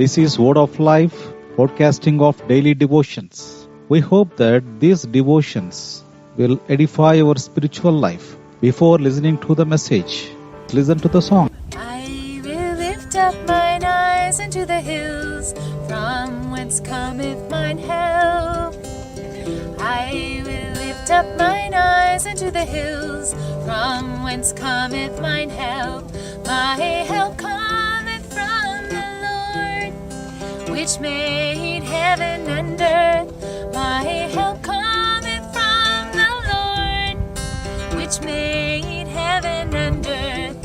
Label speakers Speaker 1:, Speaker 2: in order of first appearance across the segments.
Speaker 1: This is Word of Life, podcasting of daily devotions. We hope that these devotions will edify your spiritual life. Before listening to the message, listen to the song.
Speaker 2: I will lift up mine eyes unto the hills, from whence cometh mine help. I will lift up mine eyes unto the hills, from whence cometh mine help. My help cometh from the Lord, which made heaven and earth. My help cometh from the Lord, which made heaven and earth.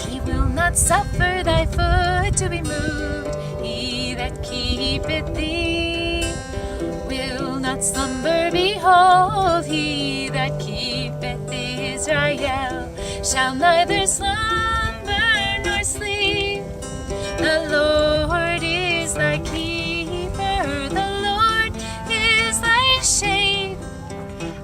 Speaker 2: He will not suffer thy foot to be moved. He that keepeth thee will not slumber. Behold, he that keepeth Israel shall neither slumber nor sleep. The Lord is thy keeper, the Lord is thy shade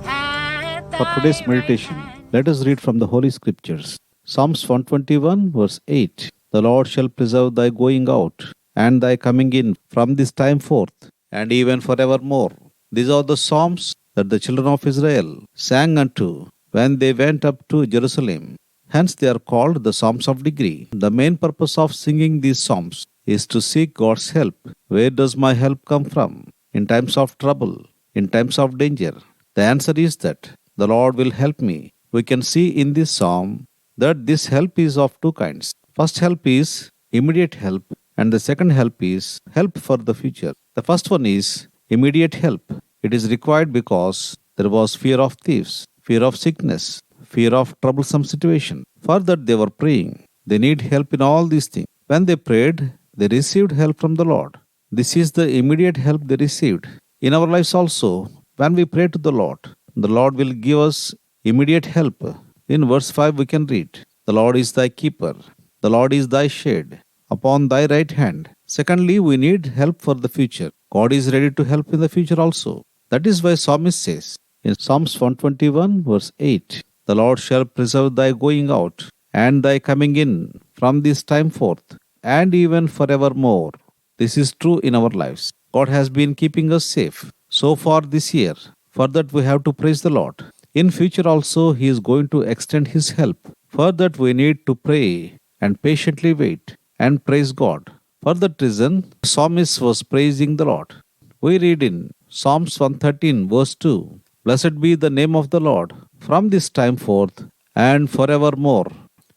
Speaker 2: at thy
Speaker 1: For today's meditation,
Speaker 2: right hand.
Speaker 1: let us read from the Holy Scriptures. Psalms 121 verse 8. The Lord shall preserve thy going out and thy coming in from this time forth and even forevermore. These are the psalms that the children of Israel sang unto when they went up to Jerusalem. Hence they are called the Psalms of Degree. The main purpose of singing these psalms is to seek God's help. Where does my help come from? In times of trouble, in times of danger. The answer is that the Lord will help me. We can see in this psalm that this help is of two kinds. First help is immediate help, and the second help is help for the future. The first one is immediate help. It is required because there was fear of thieves, fear of sickness, fear of troublesome situation. For that they were praying. They need help in all these things. When they prayed, they received help from the Lord. This is the immediate help they received. In our lives also, when we pray to the Lord will give us immediate help. In verse 5 we can read, the Lord is thy keeper, the Lord is thy shade upon thy right hand. Secondly, we need help for the future. God is ready to help in the future also. That is why Psalmist says in Psalms 121 verse 8, the Lord shall preserve thy going out and thy coming in from this time forth and even forevermore. This is true in our lives. God has been keeping us safe so far this year. For that we have to praise the Lord. In future also He is going to extend His help. For that we need to pray and patiently wait and praise God. For that reason, Psalmist was praising the Lord. We read in Psalms 113 verse 2, Blessed be the name of the Lord from this time forth and forevermore.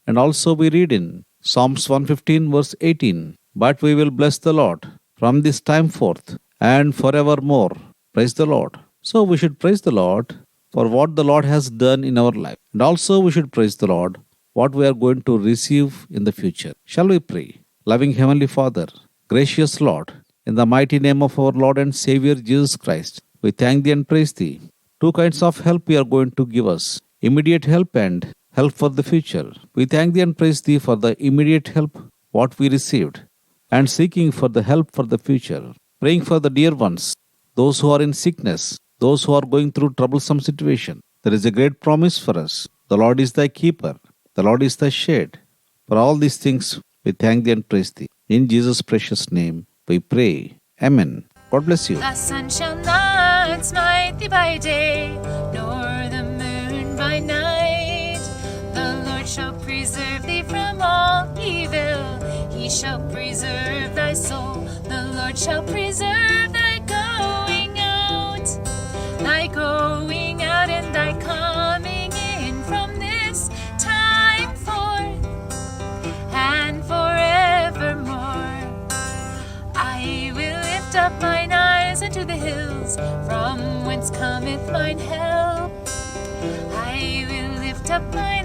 Speaker 1: And also we read in Psalms 115 verse 18, But we will bless the Lord from this time forth and forevermore. Praise the Lord. So we should praise the Lord for what the Lord has done in our life. And also we should praise the Lord what we are going to receive in the future. Shall we pray? Loving Heavenly Father, gracious Lord, in the mighty name of our Lord and Savior Jesus Christ, we thank Thee and praise Thee. Two kinds of help you are going to give us, immediate help and help for the future. We thank Thee and praise Thee for the immediate help what we received and seeking for the help for the future. Praying for the dear ones, those who are in sickness, those who are going through troublesome situation. There is a great promise for us. The Lord is thy keeper. The Lord is thy shade. For all these things, we thank Thee and praise Thee. In Jesus' precious name, we pray. Amen. God bless you.
Speaker 2: The sun shall not smite thee by day, nor the moon by night. The Lord shall preserve thee from all evil. He shall preserve thy soul. The Lord shall preserve thy going out, and thy coming in from this time forth and forevermore. I will lift up mine eyes unto the hills, from whence cometh mine help. I will lift up mine